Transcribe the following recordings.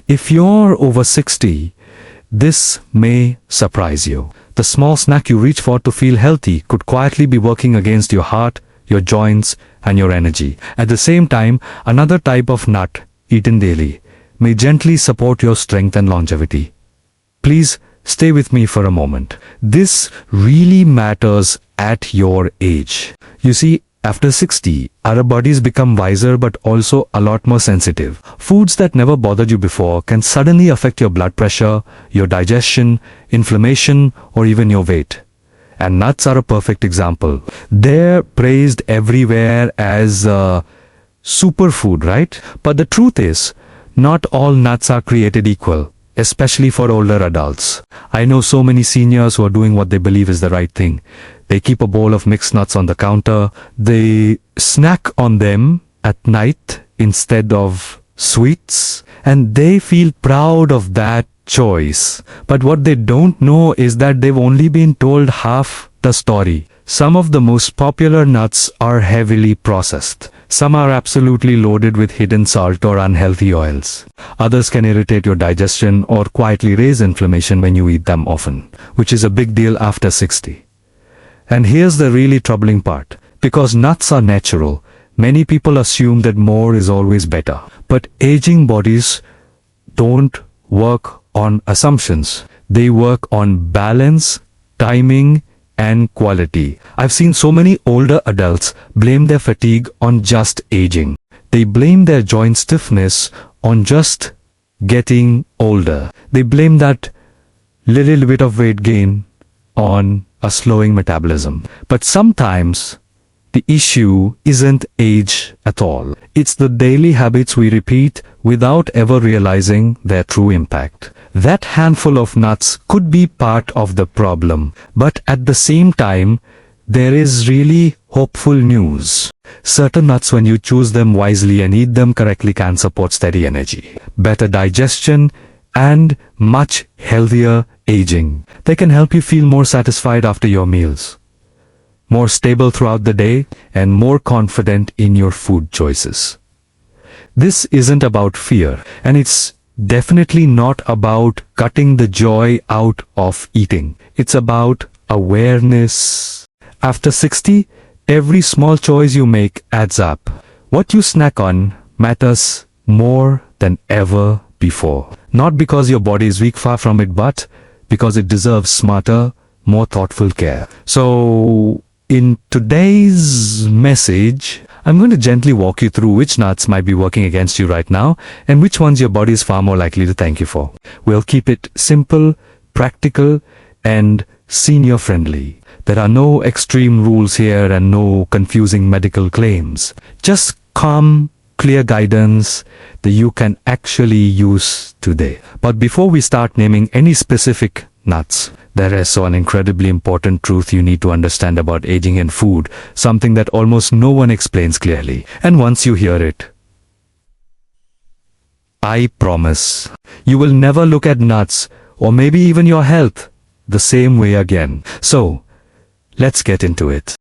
If you're over 60, this may surprise you. The small snack you reach for to feel healthy could quietly be working against your heart, your joints, and your energy. At the same time, another type of nut, eaten daily, may gently support your strength and longevity. Please stay with me for a moment. This really matters at your age. You see, after 60, our bodies become wiser but also a lot more sensitive. Foods that never bothered you before can suddenly affect your blood pressure, your digestion, inflammation, or even your weight. And nuts are a perfect example. They're praised everywhere as a superfood, right? But the truth is, not all nuts are created equal, especially for older adults. I know so many seniors who are doing what they believe is the right thing. They keep a bowl of mixed nuts on the counter. They snack on them at night instead of sweets. And they feel proud of that choice. But what they don't know is that they've only been told half the story. Some of the most popular nuts are heavily processed. Some are absolutely loaded with hidden salt or unhealthy oils. Others can irritate your digestion or quietly raise inflammation when you eat them often, which is a big deal after 60. And here's the really troubling part. Because nuts are natural, many people assume that more is always better. But aging bodies don't work on assumptions. They work on balance, timing, and quality. I've seen so many older adults blame their fatigue on just aging. They blame their joint stiffness on just getting older. They blame that little bit of weight gain on a slowing metabolism. But sometimes the issue isn't age at all. It's the daily habits we repeat without ever realizing their true impact. That handful of nuts could be part of the problem, but at the same time, there is really hopeful news. Certain nuts, when you choose them wisely and eat them correctly, can support steady energy, better digestion, and much healthier aging. They can help you feel more satisfied after your meals, more stable throughout the day, and more confident in your food choices. This isn't about fear, and it's definitely not about cutting the joy out of eating. It's about awareness. After 60, every small choice you make adds up. What you snack on matters more than ever before. Not because your body is weak, far from it, but because it deserves smarter, more thoughtful care. So, in today's message, I'm going to gently walk you through which nuts might be working against you right now and which ones your body is far more likely to thank you for. We'll keep it simple, practical, and senior friendly. There are no extreme rules here and no confusing medical claims. Just calm, clear guidance that you can actually use today. But before we start naming any specific nuts, there is an incredibly important truth you need to understand about aging and food, something that almost no one explains clearly. And once you hear it, I promise, you will never look at nuts, or maybe even your health, the same way again. So, let's get into it.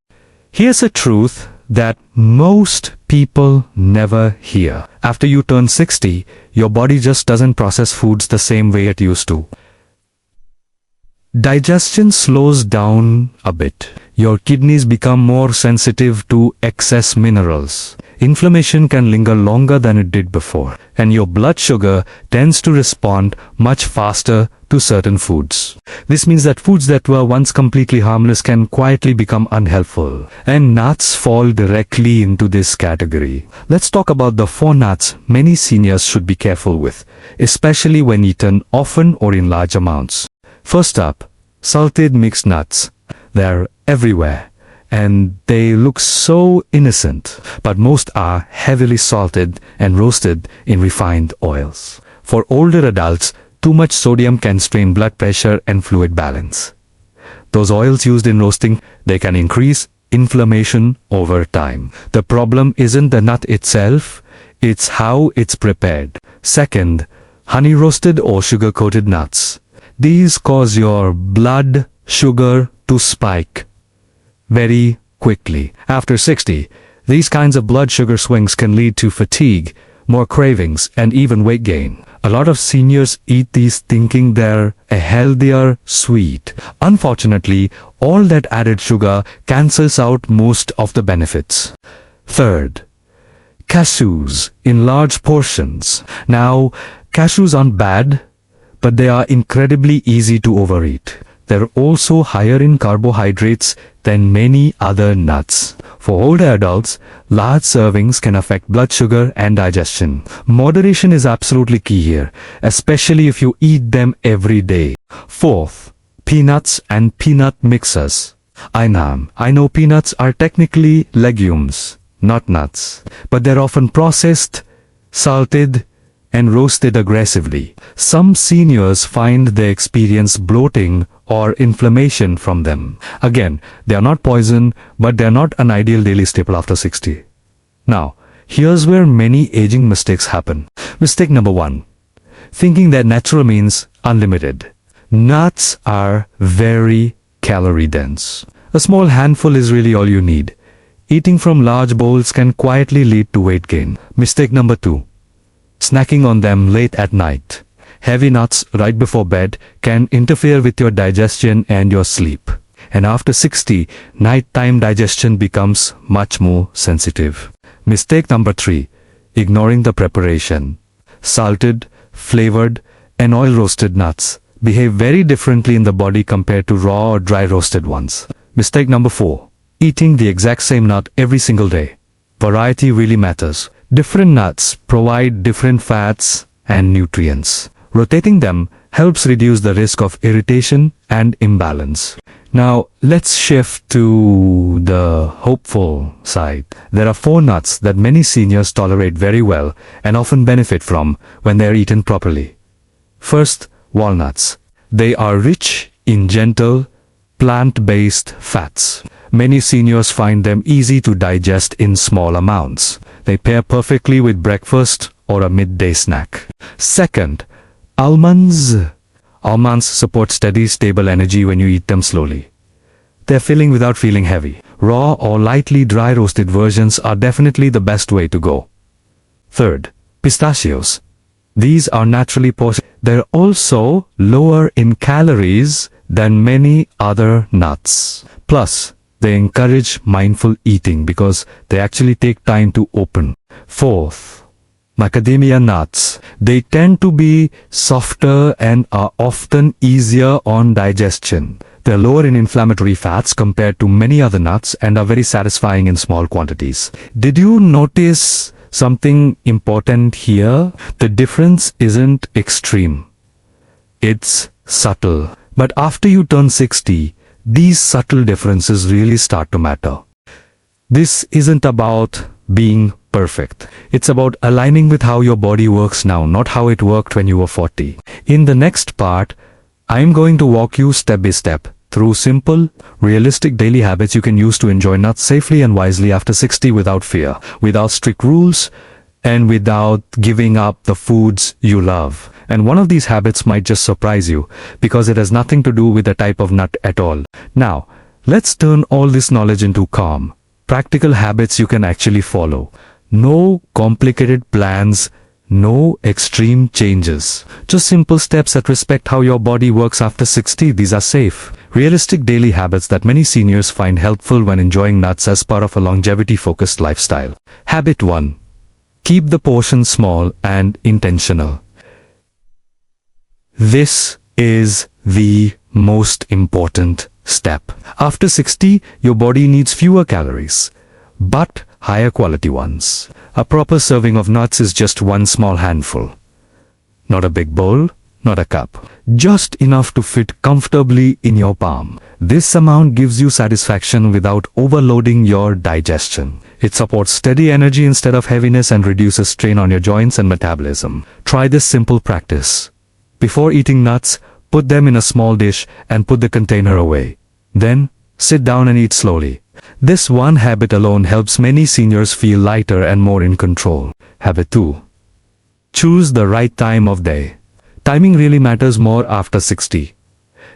Here's a truth that most people never hear. After you turn 60, your body just doesn't process foods the same way it used to. Digestion slows down a bit. Your kidneys become more sensitive to excess minerals. Inflammation can linger longer than it did before, and your blood sugar tends to respond much faster to certain foods. This means that foods that were once completely harmless can quietly become unhelpful, and nuts fall directly into this category. Let's talk about the 4 nuts many seniors should be careful with, especially when eaten often or in large amounts. First up, salted mixed nuts. They're everywhere, and they look so innocent, but most are heavily salted and roasted in refined oils. For older adults, too much sodium can strain blood pressure and fluid balance. Those oils used in roasting, they can increase inflammation over time. The problem isn't the nut itself, it's how it's prepared. Second, honey roasted or sugar-coated nuts. These cause your blood sugar to spike very quickly. After 60, these kinds of blood sugar swings can lead to fatigue, more cravings, and even weight gain. A lot of seniors eat these thinking they're a healthier sweet. Unfortunately, all that added sugar cancels out most of the benefits. Third, cashews in large portions. Now, cashews aren't bad, but they are incredibly easy to overeat. They're also higher in carbohydrates than many other nuts. For older adults, large servings can affect blood sugar and digestion. Moderation is absolutely key here, especially if you eat them every day. Fourth, peanuts and peanut mixes. I know peanuts are technically legumes, not nuts, but they're often processed, salted, and roasted aggressively. Some seniors find they experience bloating or inflammation from them. Again, they are not poison, but they are not an ideal daily staple after 60. Now, here's where many aging mistakes happen. Mistake number 1. Thinking that natural means unlimited. Nuts are very calorie dense. A small handful is really all you need. Eating from large bowls can quietly lead to weight gain. Mistake number 2. Snacking on them late at night. Heavy nuts right before bed can interfere with your digestion and your sleep. And after 60, nighttime digestion becomes much more sensitive. Mistake number 3. Ignoring the preparation. Salted, flavored, and oil-roasted nuts behave very differently in the body compared to raw or dry-roasted ones. Mistake number 4. Eating the exact same nut every single day. Variety really matters. Different nuts provide different fats and nutrients. Rotating them helps reduce the risk of irritation and imbalance. Now, let's shift to the hopeful side. There are 4 nuts that many seniors tolerate very well and often benefit from when they are eaten properly. First, walnuts. They are rich in gentle, plant-based fats. Many seniors find them easy to digest in small amounts. They pair perfectly with breakfast or a midday snack. Second, almonds. Almonds support steady, stable energy when you eat them slowly. They're filling without feeling heavy. Raw or lightly dry roasted versions are definitely the best way to go. Third, pistachios. These are naturally portioned. They're also lower in calories than many other nuts. Plus, they encourage mindful eating because they actually take time to open. Fourth, macadamia nuts. They tend to be softer and are often easier on digestion. They're lower in inflammatory fats compared to many other nuts and are very satisfying in small quantities. Did you notice something important here? The difference isn't extreme. It's subtle. But after you turn 60, these subtle differences really start to matter. This isn't about being perfect. It's about aligning with how your body works now, not how it worked when you were 40. In the next part, I'm going to walk you step by step through simple, realistic daily habits you can use to enjoy nuts safely and wisely after 60 without fear, without strict rules, and without giving up the foods you love. And one of these habits might just surprise you because it has nothing to do with the type of nut at all. Now, let's turn all this knowledge into calm, practical habits you can actually follow. No complicated plans, no extreme changes. Just simple steps that respect how your body works after 60. These are safe, realistic daily habits that many seniors find helpful when enjoying nuts as part of a longevity-focused lifestyle. Habit 1. Keep the portion small and intentional. This is the most important step. After 60, your body needs fewer calories, but higher quality ones. A proper serving of nuts is just one small handful. Not a big bowl, not a cup. Just enough to fit comfortably in your palm. This amount gives you satisfaction without overloading your digestion. It supports steady energy instead of heaviness and reduces strain on your joints and metabolism. Try this simple practice. Before eating nuts, put them in a small dish and put the container away. Then, sit down and eat slowly. This one habit alone helps many seniors feel lighter and more in control. Habit 2. Choose the right time of day. Timing really matters more after 60.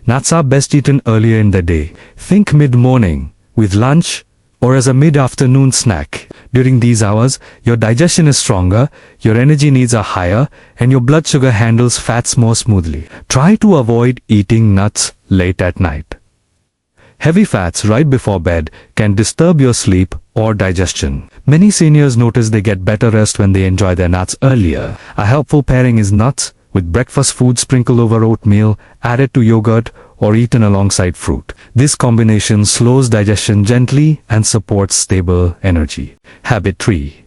Nuts are best eaten earlier in the day. Think mid-morning, with lunch or as a mid-afternoon snack. During these hours, your digestion is stronger, your energy needs are higher, and your blood sugar handles fats more smoothly. Try to avoid eating nuts late at night. Heavy fats right before bed can disturb your sleep or digestion. Many seniors notice they get better rest when they enjoy their nuts earlier. A helpful pairing is nuts with breakfast food sprinkled over oatmeal, added to yogurt, or eaten alongside fruit. This combination slows digestion gently and supports stable energy. Habit 3.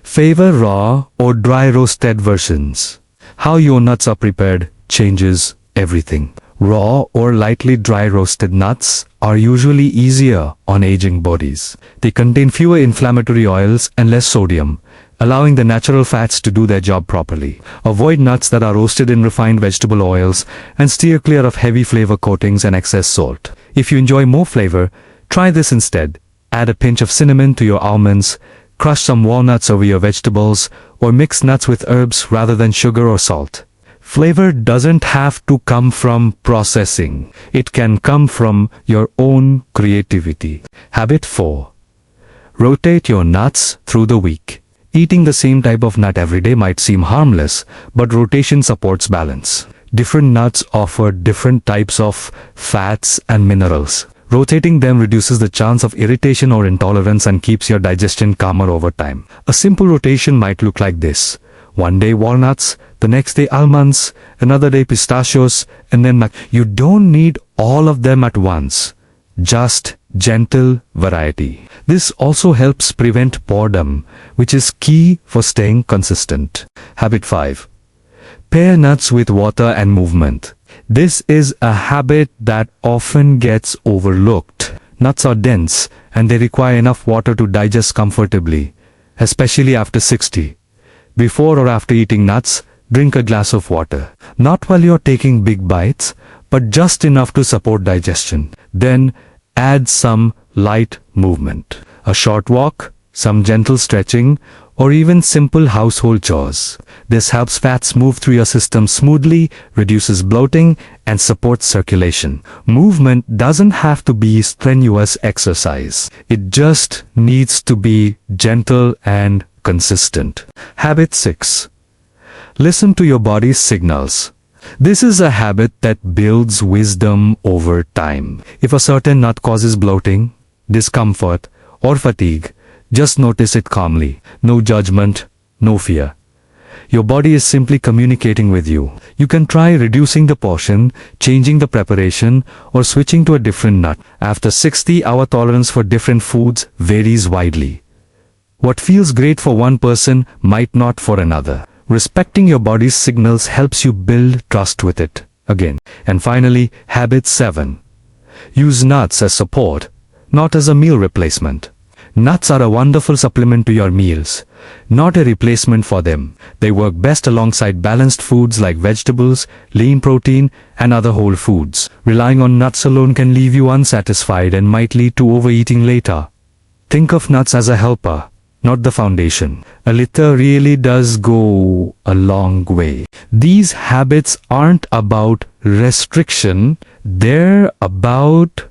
Favor raw or dry roasted versions. How your nuts are prepared changes everything. Raw or lightly dry roasted nuts are usually easier on aging bodies. They contain fewer inflammatory oils and less sodium, allowing the natural fats to do their job properly. Avoid nuts that are roasted in refined vegetable oils and steer clear of heavy flavor coatings and excess salt. If you enjoy more flavor, try this instead. Add a pinch of cinnamon to your almonds, crush some walnuts over your vegetables, or mix nuts with herbs rather than sugar or salt. Flavor doesn't have to come from processing. It can come from your own creativity. Habit 4. Rotate your nuts through the week. Eating the same type of nut every day might seem harmless, but rotation supports balance. Different nuts offer different types of fats and minerals. Rotating them reduces the chance of irritation or intolerance and keeps your digestion calmer over time. A simple rotation might look like this. One day walnuts, the next day almonds, another day pistachios, and then you don't need all of them at once. Just gentle variety. This also helps prevent boredom, which is key for staying consistent. Habit 5. Pair nuts with water and movement. This is a habit that often gets overlooked. Nuts are dense and they require enough water to digest comfortably, especially after 60. Before or after eating nuts, drink a glass of water. Not while you're taking big bites, but just enough to support digestion. Then add some light movement. A short walk, some gentle stretching, or even simple household chores. This helps fats move through your system smoothly, reduces bloating, and supports circulation. Movement doesn't have to be strenuous exercise. It just needs to be gentle and consistent. Habit 6. Listen to your body's signals. This is a habit that builds wisdom over time. If a certain nut causes bloating, discomfort, or fatigue, just notice it calmly. No judgment, no fear. Your body is simply communicating with you. You can try reducing the portion, changing the preparation, or switching to a different nut. After 60, our tolerance for different foods varies widely. What feels great for one person might not for another. Respecting your body's signals helps you build trust with it. Again. And finally, habit 7. Use nuts as support, not as a meal replacement. Nuts are a wonderful supplement to your meals, not a replacement for them. They work best alongside balanced foods like vegetables, lean protein, and other whole foods. Relying on nuts alone can leave you unsatisfied and might lead to overeating later. Think of nuts as a helper, not the foundation. A little really does go a long way. These habits aren't about restriction, they're about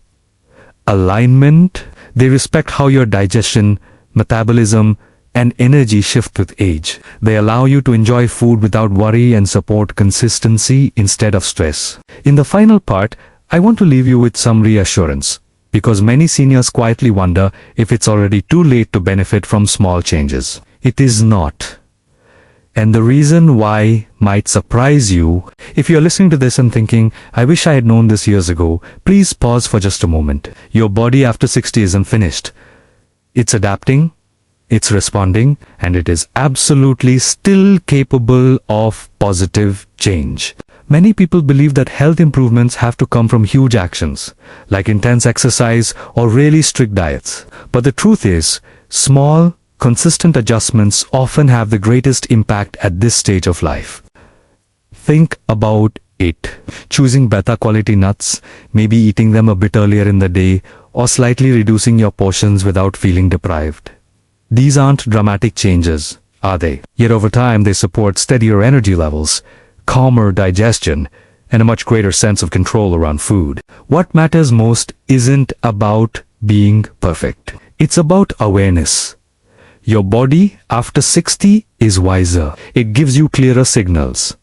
alignment. They respect how your digestion, metabolism, and energy shift with age. They allow you to enjoy food without worry and support consistency instead of stress. In the final part, I want to leave you with some reassurance, because many seniors quietly wonder if it's already too late to benefit from small changes. It is not. And the reason why might surprise you. If you're listening to this and thinking, I wish I had known this years ago, please pause for just a moment. Your body after 60 isn't finished. It's adapting, it's responding, and it is absolutely still capable of positive change. Many people believe that health improvements have to come from huge actions, like intense exercise or really strict diets. But the truth is, small, consistent adjustments often have the greatest impact at this stage of life. Think about it. Choosing better quality nuts, maybe eating them a bit earlier in the day, or slightly reducing your portions without feeling deprived. These aren't dramatic changes, are they? Yet over time they support steadier energy levels, calmer digestion, and a much greater sense of control around food. What matters most isn't about being perfect. It's about awareness. Your body after 60 is wiser. It gives you clearer signals.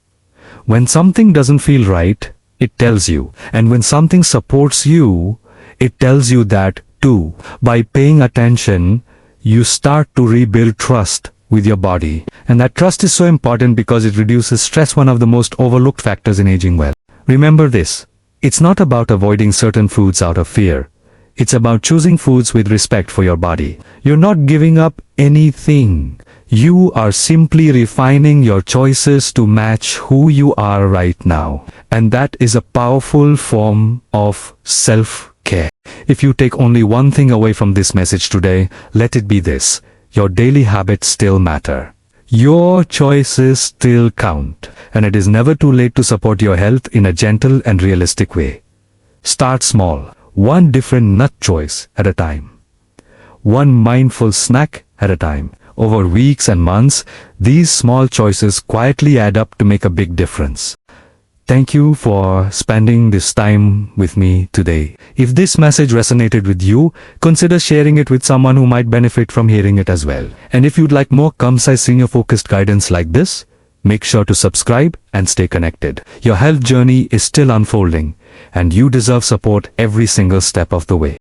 When something doesn't feel right, it tells you. And when something supports you, it tells you that too. By paying attention, you start to rebuild trust with your body. And that trust is so important because it reduces stress, one of the most overlooked factors in aging well. Remember this, it's not about avoiding certain foods out of fear. It's about choosing foods with respect for your body. You're not giving up anything. You are simply refining your choices to match who you are right now. And that is a powerful form of self-care. If you take only one thing away from this message today, let it be this: your daily habits still matter. Your choices still count. And it is never too late to support your health in a gentle and realistic way. Start small. One different nut choice at a time. One mindful snack at a time. Over weeks and months, these small choices quietly add up to make a big difference. Thank you for spending this time with me today. If this message resonated with you, consider sharing it with someone who might benefit from hearing it as well. And if you'd like more concise, senior-focused guidance like this, make sure to subscribe and stay connected. Your health journey is still unfolding, and you deserve support every single step of the way.